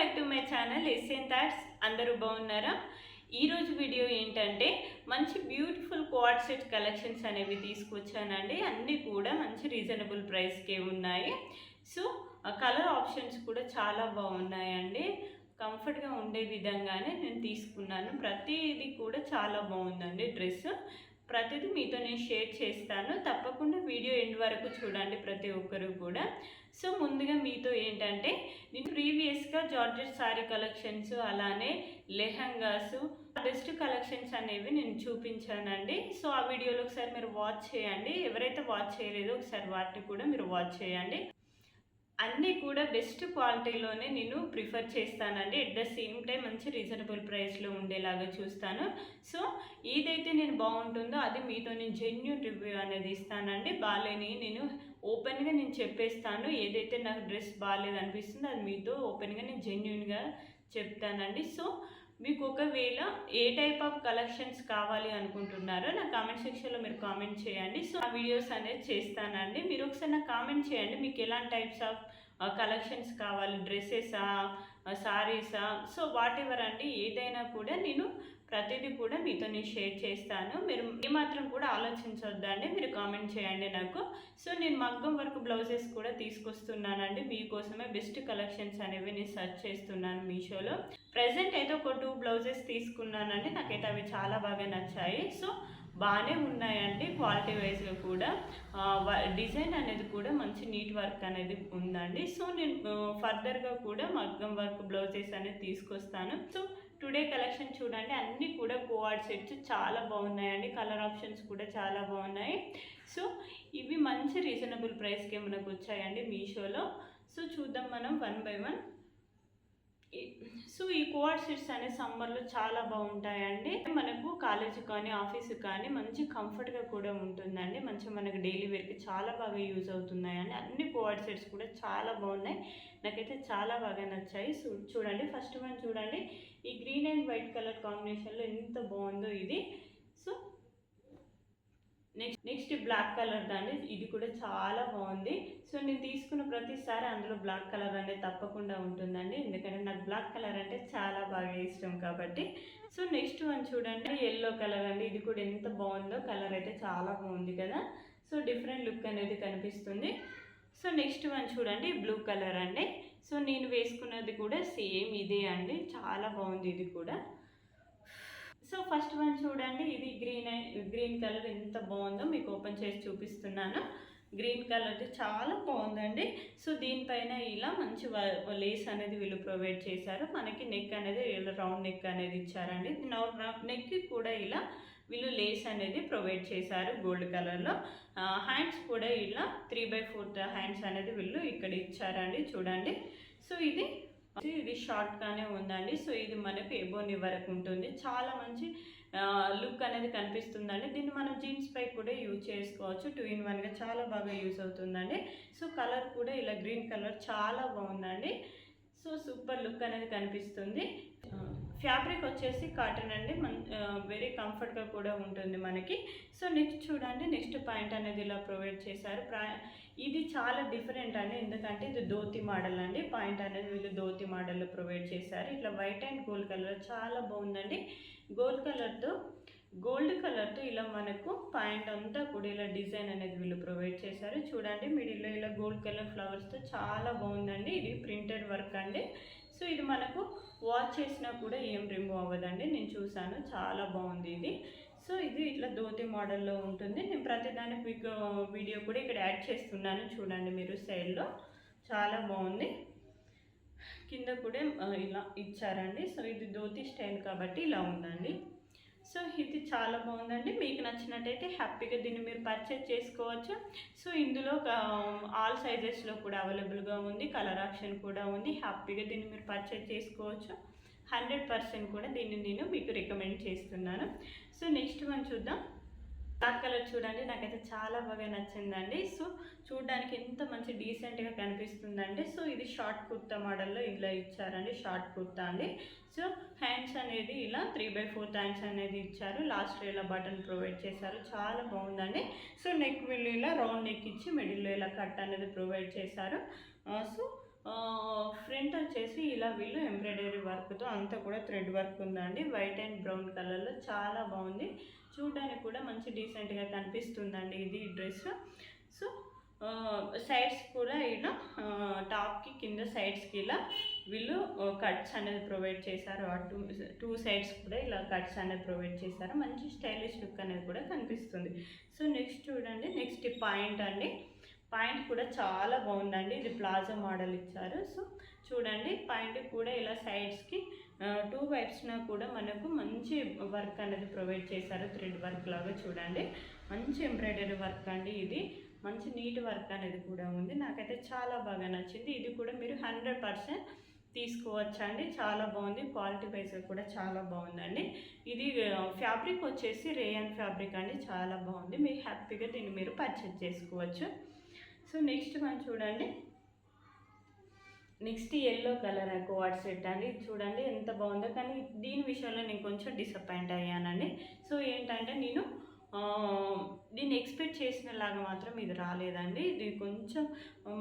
Back to my channel SN thoughts. అందరూ బాగున్నారా? ఈరోజు వీడియో ఏంటంటే మంచి బ్యూటిఫుల్ క్వాడ్ సెట్ కలెక్షన్స్ అనేవి తీసుకొచ్చానండి. అన్నీ కూడా మంచి రీజనబుల్ ప్రైస్కే ఉన్నాయి. సో కలర్ ఆప్షన్స్ కూడా చాలా బాగున్నాయండి. కంఫర్ట్గా ఉండే విధంగానే నేను తీసుకున్నాను. ప్రతిదీ కూడా చాలా బాగుందండి. డ్రెస్ ప్రతిదీ మీతో నేను షేర్ చేస్తాను. తప్పకుండా వీడియో ఎండ్ వరకు చూడండి ప్రతి ఒక్కరు కూడా. సో ముందుగా మీతో ఏంటంటే నేను ప్రీవియస్గా జార్జెట్ సారీ కలెక్షన్స్ అలానే లెహంగాస్ బెస్ట్ కలెక్షన్స్ అనేవి నేను చూపించానండి. సో ఆ వీడియోలో ఒకసారి మీరు వాచ్ చేయండి. ఎవరైతే వాచ్ చేయలేదో ఒకసారి వాటిని కూడా మీరు వాచ్ చేయండి. అన్నీ కూడా బెస్ట్ క్వాలిటీలోనే నేను ప్రిఫర్ చేస్తానండి. ఎట్ ద సేమ్ టైం మంచి రీజనబుల్ ప్రైస్లో ఉండేలాగా చూస్తాను. సో ఏదైతే నేను బాగుంటుందో అది మీతో నేను జెన్యూన్ రివ్యూ అనేది ఇస్తానండి. బాగాలేని నేను ఓపెన్గా నేను చెప్పేస్తాను. ఏదైతే నాకు డ్రెస్ బాగాలేదు అనిపిస్తుందో అది మీతో ఓపెన్గా నేను జెన్యూన్గా చెప్తానండి. సో మీకు ఒకవేళ ఏ టైప్ ఆఫ్ కలెక్షన్స్ కావాలి అనుకుంటున్నారో నా కామెంట్ సెక్షన్లో మీరు కామెంట్ చేయండి. సో ఆ వీడియోస్ అనేది చేస్తానండి. మీరు ఒకసారి నాకు కామెంట్ చేయండి మీకు ఎలాంటి టైప్స్ ఆఫ్ కలెక్షన్స్ కావాలి, డ్రెస్సెసా, సారీసా, సో వాట్ ఎవర్ అండి. ఏదైనా కూడా నేను ప్రతిదీ కూడా మీతో నేను షేర్ చేస్తాను. మీరు ఏమాత్రం కూడా ఆలోచించొద్దండి, మీరు కామెంట్ చేయండి నాకు. సో నేను మగ్గం వర్క్ బ్లౌజెస్ కూడా తీసుకొస్తున్నానండి. మీకోసమే బెస్ట్ కలెక్షన్స్ అనేవి నేను సెర్చ్ చేస్తున్నాను మీషోలో. ప్రజెంట్ అయితే ఒక 2 బ్లౌజెస్ తీసుకున్నానండి. నాకైతే అవి చాలా బాగా నచ్చాయి. సో బాగానే ఉన్నాయండి. క్వాలిటీ వైజ్గా కూడా డిజైన్ అనేది కూడా మంచి నీట్ వర్క్ అనేది ఉందండి. సో నేను ఫర్దర్గా కూడా మగ్గం వర్క్ బ్లౌజెస్ అనేది తీసుకొస్తాను. సో టుడే కలెక్షన్ చూడండి, అన్నీ కూడా కోఆర్డ్ సెట్స్ చాలా బాగున్నాయండి. కలర్ ఆప్షన్స్ కూడా చాలా బాగున్నాయి. సో ఇవి మంచి రీజనబుల్ ప్రైస్కే మనకు వచ్చాయండి మీషోలో. సో చూద్దాం మనం వన్ బై వన్. సో ఈ కోఆర్డ్ సెట్స్ అనేది సమ్మర్లో చాలా బాగుంటాయండి. మనకు కాలేజీకి కానీ ఆఫీస్కి కానీ మంచి కంఫర్ట్గా కూడా ఉంటుందండి. మంచిగా మనకు డైలీ వేర్కి చాలా బాగా యూజ్ అవుతున్నాయండి. అన్ని కోఆర్డ్ సెట్స్ కూడా చాలా బాగున్నాయి. నాకైతే చాలా బాగా నచ్చాయి. సో చూడండి, ఫస్ట్ వన్ చూడండి, ఈ గ్రీన్ అండ్ వైట్ కలర్ కాంబినేషన్లో ఎంత బాగుందో ఇది. సో నెక్స్ట్ బ్లాక్ కలర్ దాన్ని, ఇది కూడా చాలా బాగుంది. సో నేను తీసుకున్న ప్రతిసారి అందులో బ్లాక్ కలర్ అనేది తప్పకుండా ఉంటుందండి. ఎందుకంటే నాకు బ్లాక్ కలర్ అంటే చాలా బాగా ఇష్టం కాబట్టి. సో నెక్స్ట్ వన్ చూడండి, ఎల్లో కలర్ అండి. ఇది కూడా ఎంత బాగుందో, కలర్ అయితే చాలా బాగుంది కదా. సో డిఫరెంట్ లుక్ అనేది కనిపిస్తుంది. సో నెక్స్ట్ వన్ చూడండి, బ్లూ కలర్ అండి. సో నేను వేసుకున్నది కూడా సేమ్ ఇదే అండి. చాలా బాగుంది ఇది కూడా. సో ఫస్ట్ వన్ చూడండి, ఇది గ్రీన్ కలర్ ఎంత బాగుందో మీకు ఓపెన్ చేసి చూపిస్తున్నాను. గ్రీన్ కలర్ చాలా బాగుందండి. సో దీనిపైన ఇలా మంచి లేస్ అనేది వీళ్ళు ప్రొవైడ్ చేశారు. మనకి నెక్ అనేది ఇలా రౌండ్ నెక్ అనేది ఇచ్చారండి. నెక్కి కూడా ఇలా వీళ్ళు లేస్ అనేది ప్రొవైడ్ చేశారు గోల్డ్ కలర్లో. హ్యాండ్స్ కూడా ఇలా 3/4 హ్యాండ్స్ అనేది వీళ్ళు ఇక్కడ ఇచ్చారండి. చూడండి, సో ఇది షార్ట్గానే ఉందండి. సో ఇది మనకు ఎబోని వరకు ఉంటుంది. చాలా మంచి లుక్ అనేది కనిపిస్తుందండి. దీన్ని మనం జీన్స్ పై కూడా యూజ్ చేసుకోవచ్చు. 2 in 1గా చాలా బాగా యూజ్ అవుతుందండి. సో కలర్ కూడా ఇలా గ్రీన్ కలర్ చాలా బాగుందండి. సో సూపర్ లుక్ అనేది కనిపిస్తుంది. ఫ్యాబ్రిక్ వచ్చేసి కాటన్ అండి. వెరీ కంఫర్ట్గా కూడా ఉంటుంది మనకి. సో నెక్స్ట్ చూడండి, నెక్స్ట్ పాయింట్ అనేది ఇలా ప్రొవైడ్ చేశారు. ఇది చాలా డిఫరెంట్ అండి, ఎందుకంటే ఇది ధోతి మోడల్ అండి. పాయింట్ అనేది వీళ్ళు ధోతి మోడల్లో ప్రొవైడ్ చేశారు. ఇట్లా వైట్ అండ్ గోల్డ్ కలర్ చాలా బాగుందండి. గోల్డ్ కలర్తో ఇలా మనకు పాయింట్ అంతా కూడా ఇలా డిజైన్ అనేది వీళ్ళు ప్రొవైడ్ చేశారు. చూడండి, మిడిల్లో ఇలా గోల్డ్ కలర్ ఫ్లవర్స్తో చాలా బాగుందండి. ఇది ప్రింటెడ్ వర్క్ అండి. సో ఇది మనకు వాష్ చేసినా కూడా ఏం రిమూవ్ అవ్వదండి. నేను చూసాను, చాలా బాగుంది ఇది. సో ఇది ఇట్లా ధోతి మోడల్లో ఉంటుంది. నేను ప్రతిదానికి వీడియో కూడా ఇక్కడ యాడ్ చేస్తున్నాను. చూడండి మీరు సైడ్లో చాలా బాగుంది. కింద కూడా ఇలా ఇచ్చారండి. సో ఇది ధోతి స్టైల్ కాబట్టి ఇలా ఉందండి. సో ఇది చాలా బాగుందండి. మీకు నచ్చినట్టయితే హ్యాపీగా దీన్ని మీరు పర్చేజ్ చేసుకోవచ్చు. సో ఇందులో ఆల్ సైజెస్లో కూడా అవైలబుల్గా ఉంది. కలర్ ఆప్షన్ కూడా ఉంది. హ్యాపీగా దీన్ని మీరు పర్చేజ్ చేసుకోవచ్చు. 100% కూడా దీన్ని నేను మీకు రికమెండ్ చేస్తున్నాను. సో నెక్స్ట్ వన్ చూద్దాం. బ్లాక్ కలర్ చూడండి, నాకైతే చాలా బాగా నచ్చిందండి. సో చూడడానికి ఎంత మంచి డీసెంట్గా కనిపిస్తుందండి. సో ఇది షార్ట్ కుర్తా మోడల్లో ఇలా ఇచ్చారండి. షార్ట్ కుర్తా అండి. సో హ్యాండ్స్ అనేది ఇలా 3/4 హ్యాండ్స్ అనేది ఇచ్చారు. లాస్ట్లో ఇలా బటన్ ప్రొవైడ్ చేశారు. చాలా బాగుందండి. సో నెక్ వీళ్ళు ఇలా రౌండ్ నెక్ ఇచ్చి మిడిల్లో ఇలా కట్ అనేది ప్రొవైడ్ చేశారు. సో ఫ్రంట్ వచ్చేసి ఇలా వీళ్ళు ఎంబ్రాయిడరీ వర్క్తో అంతా కూడా థ్రెడ్ వర్క్ ఉందండి. వైట్ అండ్ బ్రౌన్ కలర్లో చాలా బాగుంది. చూడడానికి కూడా మంచి డీసెంట్గా కనిపిస్తుందండి ఇది డ్రెస్. సో సైడ్స్ కూడా ఇలా టాప్కి కింద సైడ్స్కి ఇలా వీళ్ళు కట్స్ అనేది ప్రొవైడ్ చేశారు. టూ సైడ్స్ కూడా ఇలా కట్స్ అనేది ప్రొవైడ్ చేశారు. మంచి స్టైలిష్ లుక్ అనేది కూడా కనిపిస్తుంది. సో నెక్స్ట్ చూడండి, నెక్స్ట్ పాయింట్ అండి. పాయింట్ కూడా చాలా బాగుందండి. ఇది ప్లాజో మోడల్ ఇచ్చారు. సో చూడండి, పాయింట్ కూడా ఇలా సైడ్స్కి టూ వైప్స్న కూడా మనకు మంచి వర్క్ అనేది ప్రొవైడ్ చేశారు. థ్రెడ్ వర్క్ లాగా చూడండి, మంచి ఎంబ్రాయిడరీ వర్క్ అండి. ఇది మంచి నీట్ వర్క్ అనేది కూడా ఉంది. నాకైతే చాలా బాగా నచ్చింది. ఇది కూడా మీరు 100% తీసుకోవచ్చండి. చాలా బాగుంది. క్వాలిటీ వైజ్ కూడా చాలా బాగుందండి. ఇది ఫ్యాబ్రిక్ వచ్చేసి రేయాన్ ఫ్యాబ్రిక్ అండి. చాలా బాగుంది. మీరు హ్యాపీగా దీన్ని మీరు పర్చేజ్ చేసుకోవచ్చు. సో నెక్స్ట్ వన్ చూడండి, next yellow colour co-ord set అండి. చూడండి ఎంత బాగుందో. కానీ దీని విషయంలో నేను కొంచెం డిసప్పాయింట్ అయ్యానండి. సో ఏంటంటే నేను దీన్ని ఎక్స్పెక్ట్ చేసినలాగా మాత్రం ఇది రాలేదండి. ఇది కొంచెం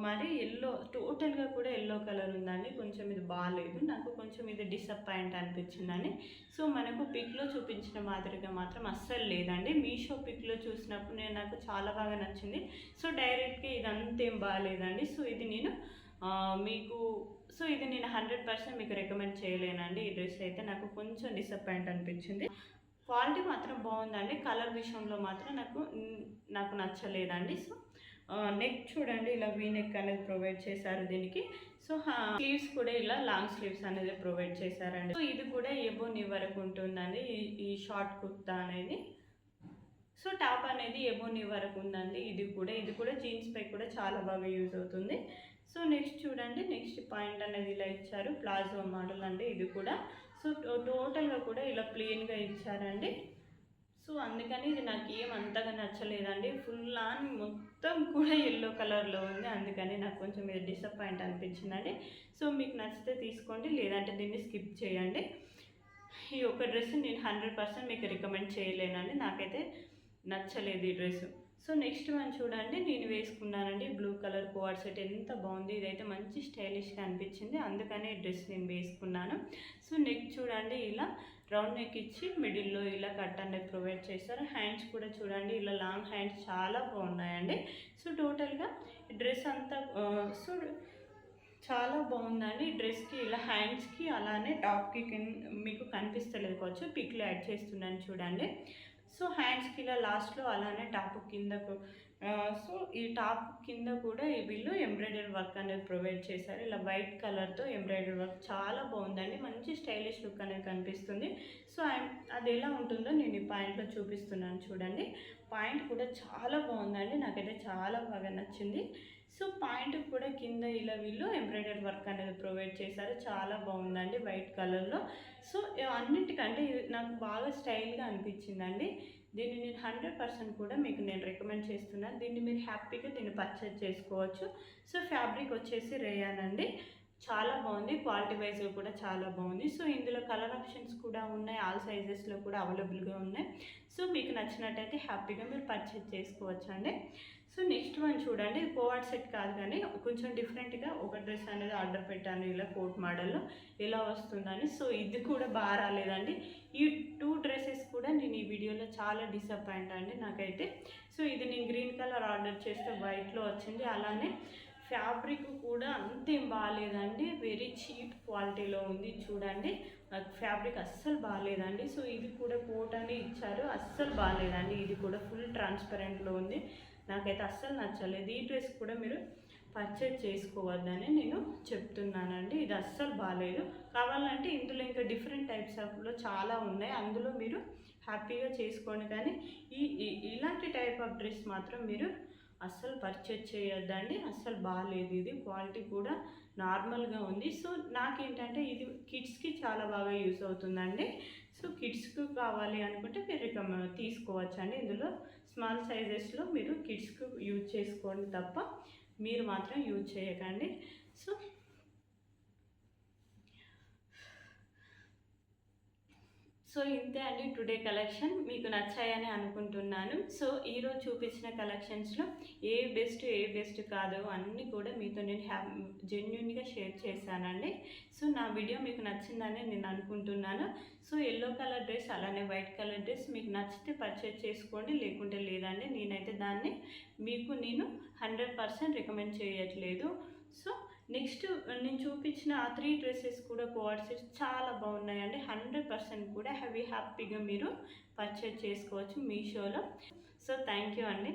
మరి ఎల్లో, టోటల్గా కూడా ఎల్లో కలర్ ఉందండి. కొంచెం ఇది బాగాలేదు. నాకు కొంచెం ఇది డిసప్పాయింట్ అనిపించిందండి. సో మనకు పిక్లో చూపించిన మాదిరిగా మాత్రం అస్సలు లేదండి. మీషో పిక్లో చూసినప్పుడు నాకు చాలా బాగా నచ్చింది. సో డైరెక్ట్గా ఇది అంతేం బాగాలేదండి. సో ఇది నేను మీకు ఇది నేను 100% మీకు రికమెండ్ చేయలేనండి. ఈ డ్రెస్ అయితే నాకు కొంచెం డిసప్పాయింట్ అనిపించింది. క్వాలిటీ మాత్రం బాగుందండి. కలర్ విషయంలో మాత్రం నాకు నచ్చలేదండి. సో నెక్ చూడండి, ఇలా వీ నెక్ అనేది ప్రొవైడ్ చేశారు దీనికి. సో స్లీవ్స్ కూడా ఇలా లాంగ్ స్లీవ్స్ అనేది ప్రొవైడ్ చేశారండి. సో ఇది కూడా ఎబో నీ వరకు ఉంటుందండి ఈ షార్ట్ కుర్తా అనేది. సో టాప్ అనేది ఎబో నీ వరకు ఉందండి. ఇది కూడా జీన్స్ పై కూడా చాలా బాగా యూజ్ అవుతుంది. సో నెక్స్ట్ చూడండి, నెక్స్ట్ పాయింట్ అనేది ఇలా ఇచ్చారు. ప్లాజో మోడల్ అండి ఇది కూడా. సో టోటల్గా కూడా ఇలా ప్లెయిన్గా ఇచ్చారండి. సో అందుకని ఇది నాకు ఏం అంతగా నచ్చలేదండి. ఫుల్ ఆన్ మొత్తం కూడా ఎల్లో కలర్లో ఉంది. అందుకని నాకు కొంచెం ఇది డిసప్పాయింట్ అనిపించిందండి. సో మీకు నచ్చితే తీసుకోండి, లేదంటే దీన్ని స్కిప్ చేయండి. ఈ ఒక డ్రెస్ నేను 100% మీకు రికమెండ్ చేయలేనండి. నాకైతే నచ్చలేదు ఈ డ్రెస్. సో నెక్స్ట్ వన్ చూడండి, నేను వేసుకున్నానండి బ్లూ కలర్ కోఆర్డ్ సెట్. ఎంత బాగుంది. ఇదైతే మంచి స్టైలిష్గా అనిపించింది. అందుకనే ఈ డ్రెస్ నేను వేసుకున్నాను. సో నెక్ చూడండి, ఇలా రౌండ్ నెక్ ఇచ్చి మిడిల్లో ఇలా కట్ అనేది ప్రొవైడ్ చేస్తారు. హ్యాండ్స్ కూడా చూడండి, ఇలా లాంగ్ హ్యాండ్స్ చాలా బాగున్నాయండి. సో టోటల్గా డ్రెస్ అంతా చాలా బాగుందండి. డ్రెస్కి ఇలా హ్యాండ్స్కి అలానే టాప్కి మీకు కనిపిస్తలేదు కావచ్చు, పిక్లో యాడ్ చేస్తున్నాను చూడండి. సో హ్యాండ్స్కి ఇలా లాస్ట్లో అలానే టాప్ కిందకు సో ఈ టాప్ కింద కూడా వీళ్ళు ఎంబ్రాయిడరీ వర్క్ అనేది ప్రొవైడ్ చేశారు. ఇలా వైట్ కలర్తో ఎంబ్రాయిడరీ వర్క్ చాలా బాగుందండి. మంచి స్టైలిష్ లుక్ అనేది కనిపిస్తుంది. సో అది ఎలా ఉంటుందో నేను ఈ పాయింట్లో చూపిస్తున్నాను చూడండి. పాయింట్ కూడా చాలా బాగుందండి. నాకైతే చాలా బాగా నచ్చింది. సో పాయింట్ కూడా కింద ఇలా వీళ్ళు ఎంబ్రాయిడరీ వర్క్ అనేది ప్రొవైడ్ చేశారు. చాలా బాగుందండి వైట్ కలర్లో. సో అన్నింటికంటే నాకు బాగా స్టైల్గా అనిపించిందండి. దీన్ని నేను 100% కూడా మీకు నేను రికమెండ్ చేస్తున్నాను. దీన్ని మీరు హ్యాపీగా దీన్ని పర్చేజ్ చేసుకోవచ్చు. సో ఫ్యాబ్రిక్ వచ్చేసి రేయాన్ అండి. చాలా బాగుంది. క్వాలిటీ వైజ్గా కూడా చాలా బాగుంది. సో ఇందులో కలర్ ఆప్షన్స్ కూడా ఉన్నాయి. ఆల్ సైజెస్లో కూడా అవైలబుల్గా ఉన్నాయి. సో మీకు నచ్చినట్టయితే హ్యాపీగా మీరు పర్చేజ్ చేసుకోవచ్చు అండి. సో నెక్స్ట్ వన్ చూడండి, కోఆర్డ్ సెట్ కాదు కానీ కొంచెం డిఫరెంట్గా ఒక డ్రెస్ అనేది ఆర్డర్ పెట్టాను ఇలా కోట్ మోడల్లో ఎలా వస్తుందని. సో ఇది కూడా బాగా రాలేదండి. ఈ 2 డ్రెస్సెస్ కూడా నేను ఈ వీడియోలో చాలా డిసప్పాయింట్ అండి నాకైతే. సో ఇది నేను గ్రీన్ కలర్ ఆర్డర్ చేస్తే వైట్లో వచ్చింది. అలానే ఫ్యాబ్రిక్ కూడా అంతేం బాగాలేదండి. వెరీ చీప్ క్వాలిటీలో ఉంది చూడండి. ఫ్యాబ్రిక్ అస్సలు బాగాలేదండి. సో ఇది కూడా కోట్ అని ఇచ్చారు, అస్సలు బాగాలేదండి. ఇది కూడా ఫుల్ ట్రాన్స్పరెంట్లో ఉంది. నాకైతే అస్సలు నచ్చలేదు. ఈ డ్రెస్ కూడా మీరు పర్చేజ్ చేసుకోవద్దని నేను చెప్తున్నానండి. ఇది అస్సలు బాగాలేదు. కావాలంటే ఇందులో ఇంకా డిఫరెంట్ టైప్స్ ఆఫ్లో చాలా ఉన్నాయి, అందులో మీరు హ్యాపీగా చేసుకోండి. కానీ ఇలాంటి టైప్ ఆఫ్ డ్రెస్ మాత్రం మీరు అస్సలు పర్చేజ్ చేయొద్దండి. అస్సలు బాగాలేదు. ఇది క్వాలిటీ కూడా నార్మల్గా ఉంది. సో నాకేంటంటే ఇది కిడ్స్కి చాలా బాగా యూస్ అవుతుందండి. సో కిడ్స్కి కావాలి అనుకుంటే మీరు తీసుకోవచ్చండి. ఇందులో స్మాల్ సైజెస్లో మీరు కిడ్స్కి యూజ్ చేసుకోండి తప్ప మీరు మాత్రం యూజ్ చేయకండి. సో ఇంతే అండి టుడే కలెక్షన్. మీకు నచ్చాయని అనుకుంటున్నాను. సో ఈరోజు చూపించిన కలెక్షన్స్లో ఏ బెస్ట్ కాదు అన్నీ కూడా మీతో నేను జెన్యున్గా షేర్ చేశానండి. సో నా వీడియో మీకు నచ్చిందని నేను అనుకుంటున్నాను. సో ఎల్లో కలర్ డ్రెస్ అలానే వైట్ కలర్ డ్రెస్ మీకు నచ్చితే పర్చేజ్ చేసుకోండి, లేకుంటే లేదండి. నేనైతే దాన్ని మీకు నేను 100% రికమెండ్ చేయట్లేదు. సో నెక్స్ట్ నేను చూపించిన ఆ 3 డ్రెస్సెస్ కూడా కోఆర్డ్ సెట్స్ చాలా బాగున్నాయండి. 100% కూడా హ్యాపీగా మీరు పర్చేజ్ చేసుకోవచ్చు మీషోలో. సో థ్యాంక్ యూ అండి.